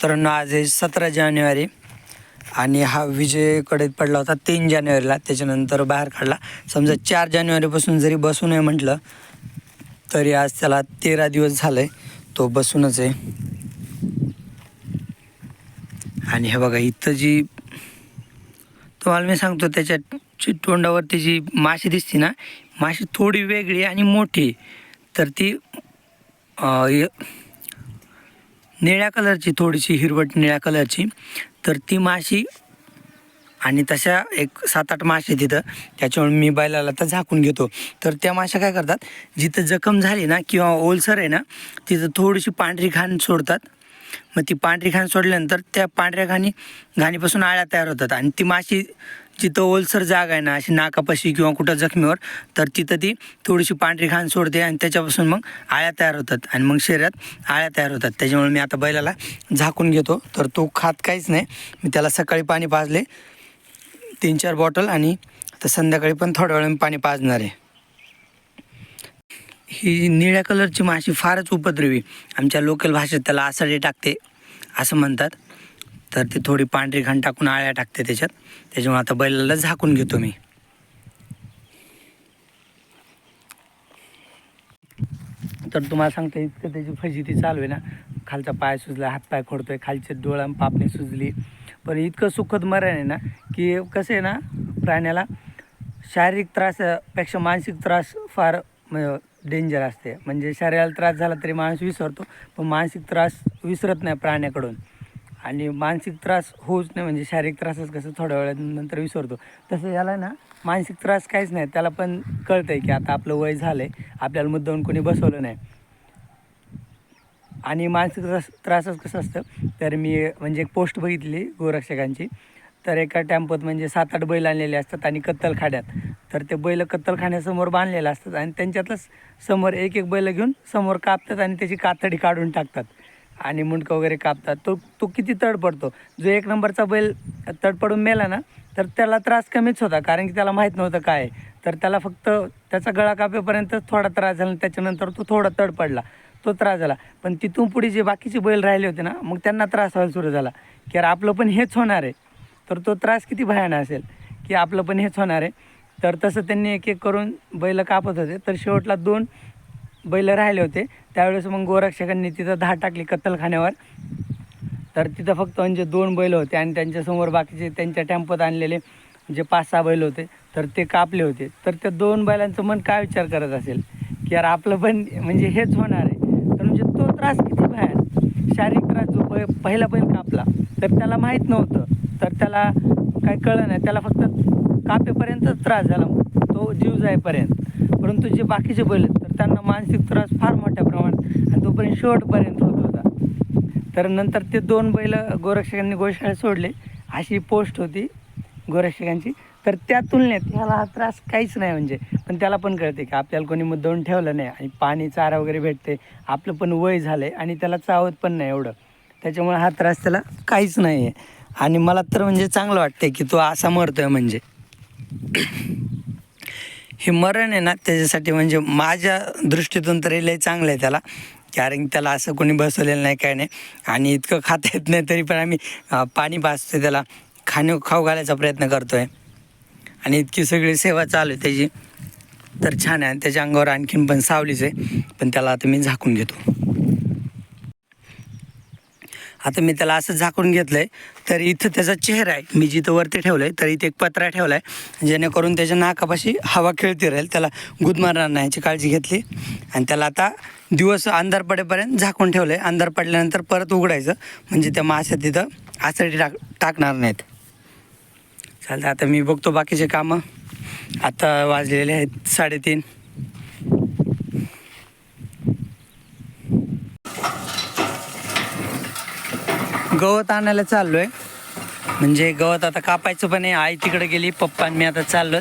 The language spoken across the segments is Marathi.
मित्रांनो, आज आहे 17 जानेवारी आणि हा विजयकडे पडला होता 3 जानेवारीला. त्याच्यानंतर बाहेर काढला. समजा 4 जानेवारीपासून जरी बसू नये म्हटलं तरी आज त्याला 13 दिवस झाले तो बसूनच आहे. आणि हे बघा इथं जी तुम्हाला मी सांगतो त्याच्या तोंडावरती जी माशी दिसते ना, माशी थोडी वेगळी आणि मोठी, तर ती निळ्या कलरची, थोडीशी हिरवट निळ्या कलरची, तर ती माशी. आणि तशा एक 7-8 मासे तिथं, त्याच्यामुळे मी बैलाला तर झाकून घेतो. तर त्या माशा काय करतात, जिथं जखम झाली ना किंवा ओलसर आहे ना, तिथं थोडीशी पांढरी घाण सोडतात. मग ती पांढरी घाण सोडल्यानंतर त्या पांढऱ्या घाणीपासून आळ्या तयार होतात. आणि ती माशी जिथं ओलसर जागा आहे ना, अशी नाकापाशी किंवा कुठं जखमीवर, तर तिथं ती थोडीशी पांढरी घाण सोडते आणि त्याच्यापासून मग आळ्या तयार होतात आणि मग शरीरात आळ्या तयार होतात. त्याच्यामुळे मी आता बैलाला झाकून घेतो. तर तो खात काहीच नाही. मी त्याला सकाळी पाणी पाजले 3-4 बॉटल, आणि आता संध्याकाळी पण थोड्या वेळाने पाणी पाजणार आहे. ही निळ्या कलरची माशी फारच उपद्रवी, आमच्या लोकल भाषेत त्याला आसाडी टाकते असं म्हणतात. तर ती थोडी पांढरी घाण टाकून आळ्या टाकते त्याच्यात. त्याच्यामुळे आता बैलाला झाकून घेतो मी. तर तुम्हाला सांगते, इतकं त्याची फजिती चालू आहे ना, खालचा पाय सुजला, हातपाय खोडतोय, खालचे डोळा पापणी सुजली. पण इतकं सुखद मरण आहे ना, की कसं आहे ना, प्राण्याला शारीरिक त्रासापेक्षा मानसिक त्रास फार डेंजर असते. म्हणजे शरीराला त्रास झाला तरी माणूस विसरतो, पण मानसिक त्रास विसरत नाही प्राण्याकडून. आणि मानसिक त्रास होऊच नाही, म्हणजे शारीरिक त्रासच कसं थोड्या वेळानंतर विसरतो, तसं याला ना मानसिक त्रास काहीच नाही. त्याला पण कळतं आहे की आता आपलं वय झालं आहे, आपल्याला मुद्दामून कोणी बसवलं नाही. आणि मानसिक त्रासच कसं असतं, तर मी म्हणजे एक पोस्ट बघितली गोरक्षकांची. तर एका टेम्पोत म्हणजे 7-8 बैल आणलेले असतात आणि कत्तलखान्यात. तर ते बैल कत्तलखान्यासमोर बांधलेले असतात आणि त्यांच्यातलंच समोर एक बैल घेऊन समोर कापतात आणि त्याची कातडी काढून टाकतात आणि मुंडकं वगैरे कापतात. तो किती तडपडतो. जो 1 नंबरचा बैल तडपडून मेला ना, तर त्याला त्रास कमीच होता, कारण की त्याला माहीत नव्हतं काय. तर त्याला फक्त त्याचा गळा कापेपर्यंत थोडा त्रास झाला, त्याच्यानंतर तो थोडा तडपडला, तो त्रास झाला. पण तिथून पुढे जे बाकीचे बैल राहिले होते ना, मग त्यांना त्रास व्हायला सुरू झाला की यार आपलं पण हेच होणार आहे. तर तो त्रास किती भयानक असेल की आपलं पण हेच होणार आहे. तर तसं त्यांनी एक करून बैल कापत होते. तर शेवटला 2 बैल राहिले होते. त्यावेळेस मग गोरक्षकांनी तिथं धाड टाकली कत्तलखान्यावर. तर तिथं फक्त म्हणजे 2 बैल होते आणि त्यांच्यासमोर बाकीचे त्यांच्या टेम्पोत आणलेले जे 5-6 बैल होते, तर ते कापले होते. तर त्या 2 बैलांचं मन काय विचार करत असेल की यार आपलं पण म्हणजे हेच होणार आहे. तर म्हणजे तो त्रास किती भयानक शारीरिक त्रास. जो पहिला बैल कापला तर त्याला माहीत नव्हतं, तर त्याला काय कळलं नाही, त्याला फक्त कापेपर्यंत त्रास झाला, तो जीव जाईपर्यंत. परंतु जे बाकीचे बैल आहेत तर त्यांना मानसिक त्रास फार मोठ्या प्रमाणात आणि तोपर्यंत शेवटपर्यंत होत होता. तर नंतर ते 2 बैल गोरक्षकांनी गोशाळेत सोडले, अशी पोस्ट होती गोरक्षकांची. तर त्या तुलनेत ह्याला हा त्रास काहीच नाही म्हणजे. पण त्याला पण कळते की आपल्याला कोणी मुद्दामून ठेवलं नाही आणि पाणी चारा वगैरे भेटते, आपलं पण वय झालं आहे आणि त्याला चावत पण नाही एवढं. त्याच्यामुळे हा त्रास त्याला काहीच नाही आहे. आणि मला तर म्हणजे चांगलं वाटतं की तो असा मरतो आहे. म्हणजे हे मरण आहे ना, त्याच्यासाठी म्हणजे माझ्या दृष्टीतून तरी लय चांगलं आहे त्याला, कारण त्याला असं कोणी बसवलेलं नाही, काय नाही. आणि इतकं खाता येत नाही तरी पण आम्ही पाणी पाजतो, त्याला खाऊ घालायचा प्रयत्न करतो आहे आणि इतकी सगळी सेवा चालू आहे त्याची. तर छान आहे. आणि त्याच्या अंगावर आणखीन पण सावलीच आहे, पण त्याला आता मी झाकून घेतो. आता मी त्याला असं झाकून घेतलं आहे. तर इथं त्याचा चेहरा आहे, मी जिथं वरती ठेवलं आहे, तर इथे एक पत्रा ठेवला आहे, जेणेकरून त्याच्या नाकापाशी हवा खेळती राहील, त्याला गुदमारणार नाही याची काळजी घेतली. आणि त्याला आता दिवस अंधार पडेपर्यंत झाकून ठेवलं आहे. अंधार पडल्यानंतर परत उघडायचं, म्हणजे त्या माश्या तिथं आसडी टाकणार नाहीत. चालतं. आता मी बघतो बाकीचे कामं. आता वाजलेले आहेत 3:30. गवत आणायला चाललो आहे, म्हणजे गवत आता कापायचं पण आहे. आई तिकडे गेली, पप्पा आणि मी आता चाललो.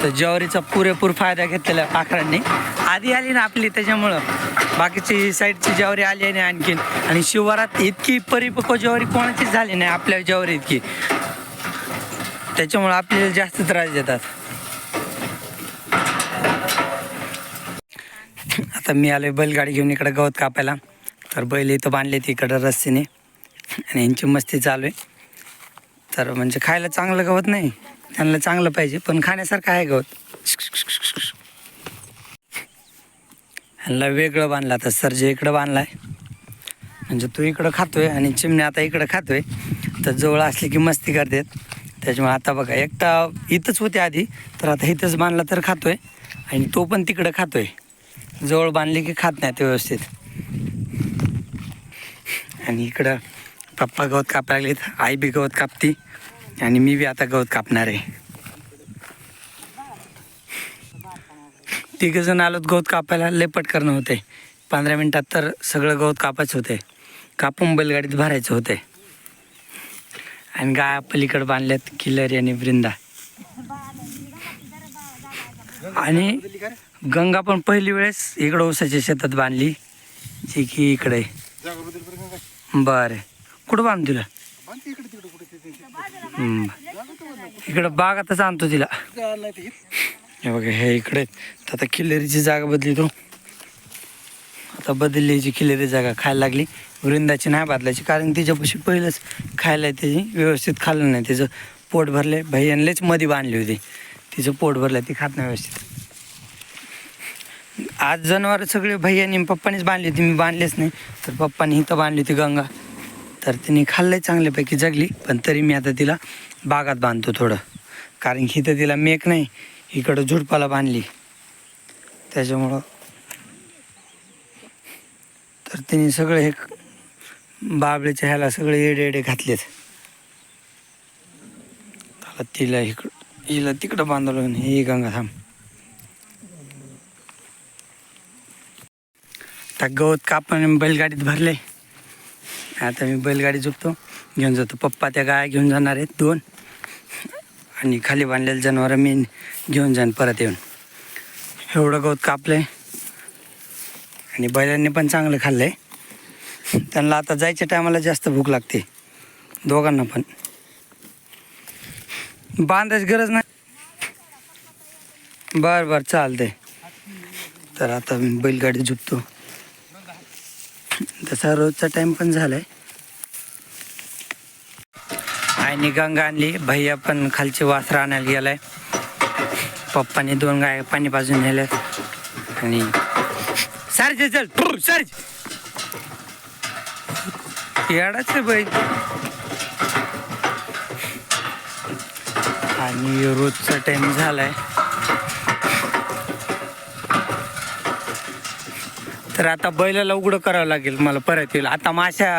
तर ज्वारीचा पुरेपूर फायदा घेतलेला आहे पाखरांनी. आधी आली ना आपली, त्याच्यामुळं बाकीची साईडची ज्वारी आली नाही आणखीन. आणि शिवारात इतकी परिपक्व ज्वारी कोणाचीच झाली नाही आपल्या ज्वारी इतकी, त्याच्यामुळं आपल्याला जास्त त्रास देतात. आता मी आलोय बैलगाडी घेऊन इकडे गवत कापायला. तर बैल इथं बांधले तिकडं रस्त्याने आणि यांची मस्ती चालू आहे. तर म्हणजे खायला चांगलं गवत नाही, त्यांना चांगलं पाहिजे पण खाण्यासारखं आहे गवत. ह्यांना वेगळं बांधलं आता. सरजे इकडं बांधला आहे म्हणजे तो इकडं खातोय आणि चिमण्या आता इकडं खातोय. तर जवळ असले की मस्ती करतात. त्याच्यामुळे आता बघा एकटा इथंच होते आधी, तर आता इथंच बांधला तर खातोय आणि तो पण तिकडं खातोय. जवळ बांधले की खात नाही ते व्यवस्थित. आणि इकडं पप्पा गवत कापायला लागलेत, आई बी गवत कापती आणि मी बी आता गवत कापणार आहे. तिघंजण आलोत गवत कापायला. लय पटकन होते, 15 मिनटात तर सगळं गवत कापायचं होते. कापून बैलगाडीत भरायचं होते. आणि गाय पलीकडे बांधल्यात किल्लारी आणि वृंदा. आणि गंगा पण पहिली वेळेस इकडं ऊसाच्या शेतात बांधली, जी की इकडे. बरं, कुठं बांध तिला? इकडं बागातच आणतो तिला. हे बघा हे इकडे. तर आता किल्लेरीची जागा बदली तो. आता बदलली जी किल्लेरी जागा. खायला लागली. वृंदाची नाही बदलायची कारण तिच्यापाशी पहिलंच खायला त्याची व्यवस्थित खाल्लं नाही. तिचं पोट भरले. भैयांनीच मध्ये बांधली होती, तिचं पोट भरलं, ती खात नाही व्यवस्थित. आज जनावर सगळे भैयांनी पप्पानीच बांधली होती, मी बांधलेच नाही. तर पप्पानी इथं बांधली होती गंगा. तर तिने खाल्लंय, चांगल्यापैकी जगली. पण तरी मी आता तिला बागात बांधतो थोडं, कारण की इथं तिला मेक नाही, इकडं झुडपाला बांधली त्याच्यामुळं. तर तिने सगळे हे बाबळीच्या ह्याला सगळे एडे एडे घातलेत. त्याला तिला हिला तिकडं बांधवलं. हे गंगा थांब. आता गवत कापून बैलगाडीत भरले. आता मी बैलगाडी झोपतो, घेऊन जातो. पप्पा त्या गाया घेऊन जाणार आहेत 2 आणि खाली बांधलेलं जनावरं मी घेऊन जाईन परत येऊन. एवढं गवत कापलं आहे आणि बैलांनी पण चांगलं खाल्लं आहे. त्यांना आता जायच्या टायमाला जास्त भूक लागते दोघांना पण. बांधायची गरज नाही. बरं बरं चालतंय. तर आता मी बैलगाडी झोपतो. तसा रोजचा टाईम पण झाला आहे. आईने गंगा आणली. भैया पण खालची वासरं आणायला गेलाय. पप्पाने 2 गाय पाणी पाजून नेल्यात. आणि सारखे चल सारखे येडाच बैल. आणि रोजचा टाईम झालाय. तर आता बैलाला उघडं करावं लागेल मला परत येईल. आता माशा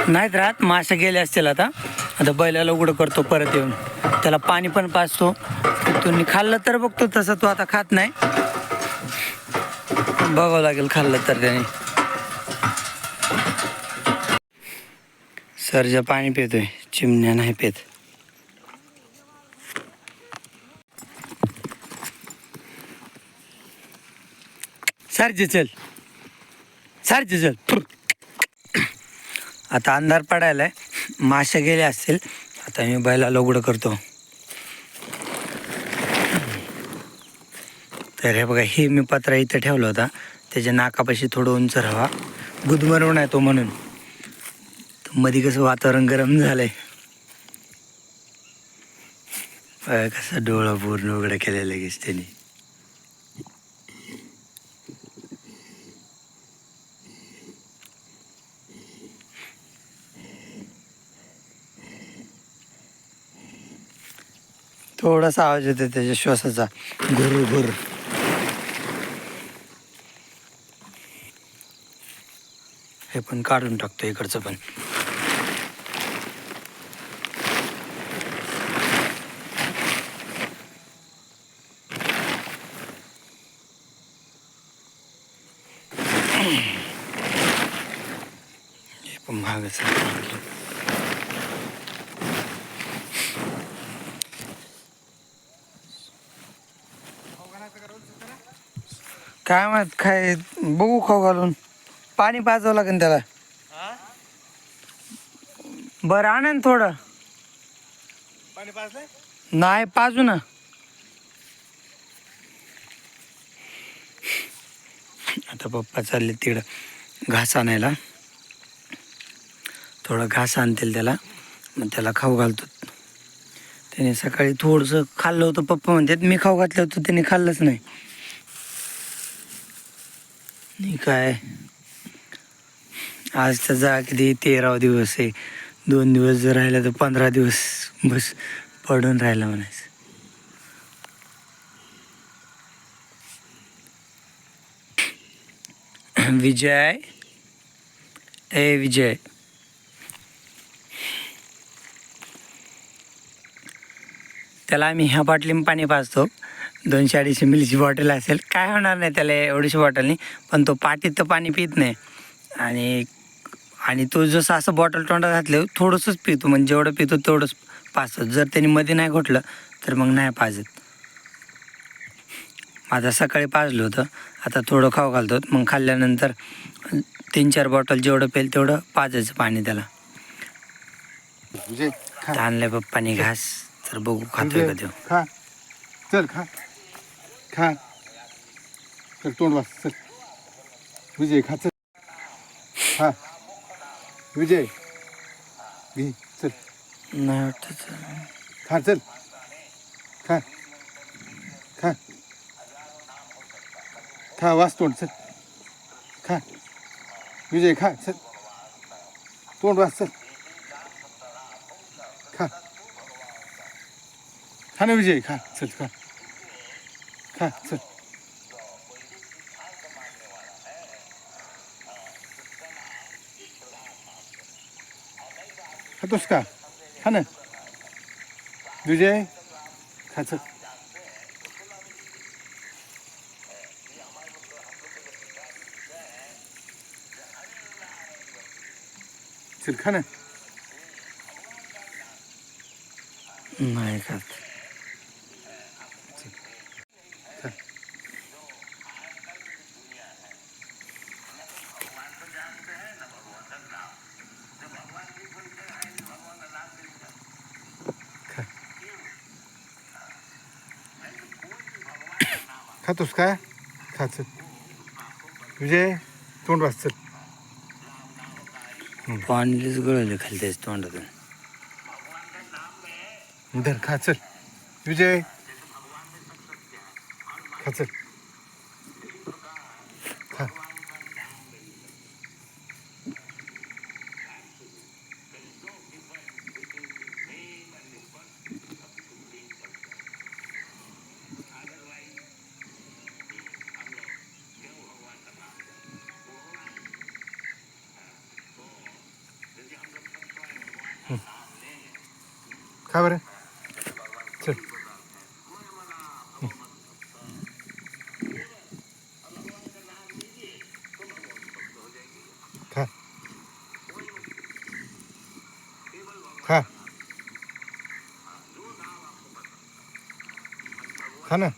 नाहीत राहत, माशा गेल्या असतील आता. आता बैलाला उघडं करतो परत येऊन, त्याला पाणी पण पाजतो. तुम्ही खाल्लं तर बघतो, तसं तो आता खात नाही. बघावं लागेल खाल्लं तर त्याने. सरजा पाणी पितोय, चिमण्या नाही पित. सरजे चल, सरजे चल. आता अंधार पडायलाय, माशा गेल्या असतील. आता मी बैलाला उघडं करतो. तर हे बघा, हे मी पत्रा इथं ठेवला होता, त्याच्या नाकापाशी थोडं उंच राहावा, गुदमरून आहे तो म्हणून. तर मध्ये कसं वातावरण गरम झालंय. कसं डोळा पूर्ण उघडं केलं लगेच त्याने. थोडासा आवाज येतो त्याच्या श्वासाचा, घुर घुर. हे पण काढून टाकतो इकडचं पण. हे पण महागच. काय माहित काय, बघू खाऊ घालून. पाणी पाजावं लागेल त्याला. बरं आणा ना थोडं पाणी. पाजलंय नाही, पाजू ना. आता पप्पा चालले तिकडं घास आणायला. थोडा घास आणतील त्याला, मग त्याला खाऊ घालतो. त्याने सकाळी थोडंसं खाल्लं होतं. पप्पा म्हणतात मी खाऊ घातलं होतं, त्याने खाल्लंच नाही. काय आज त्याचा किती 13वा दिवस आहे. 2 दिवस जर राहिला तर 15 दिवस बस पडून राहिला म्हणायचं. विजय, ए विजय, त्याला आम्ही ह्या बाटलीने पाणी पाजतो. 200-250 मिलीची बॉटल असेल, काय होणार नाही त्याला एवढीशी बॉटलनी. पण तो पाटीत तर पाणी पित नाही. आणि तो जसं असं बॉटल तोंडात घातलं थोडंसंच पितो. म्हणजे जेवढं पितो तेवढंच पाजतो. जर त्यांनी मध्ये नाही घोटलं तर मग नाही पाजत. आता सकाळी पाजलं होतं, आता थोडं खाऊ घालतो. मग खाल्ल्यानंतर 3-4 बॉटल जेवढं पेल तेवढं पाजायचं पाणी त्याला. आणलंय पप्पानी घास, तर बघू खातोय का तो. खा चल, खा खा चल, तोंड वाच चल. विजय खा चल, खा विजय, घे चल, नाही वाटत. खा चल, खा खा खा, वाच तोंड चल, खा विजय, खा चल, तोंड वाच चल, खा खा ना विजय, खा चल, खा खा चल. खातोस का? खा ना विजय, खा चल. चल खा ना. नाही खात. खा. खा. खातोस का? खा चल विजय, तोंड वाच चल. पाणीच गळलं खाली त्याच्या तोंडातून. धर, खा चल विजय, खा चल, खा. खा बरं चल. खा खा खा ना.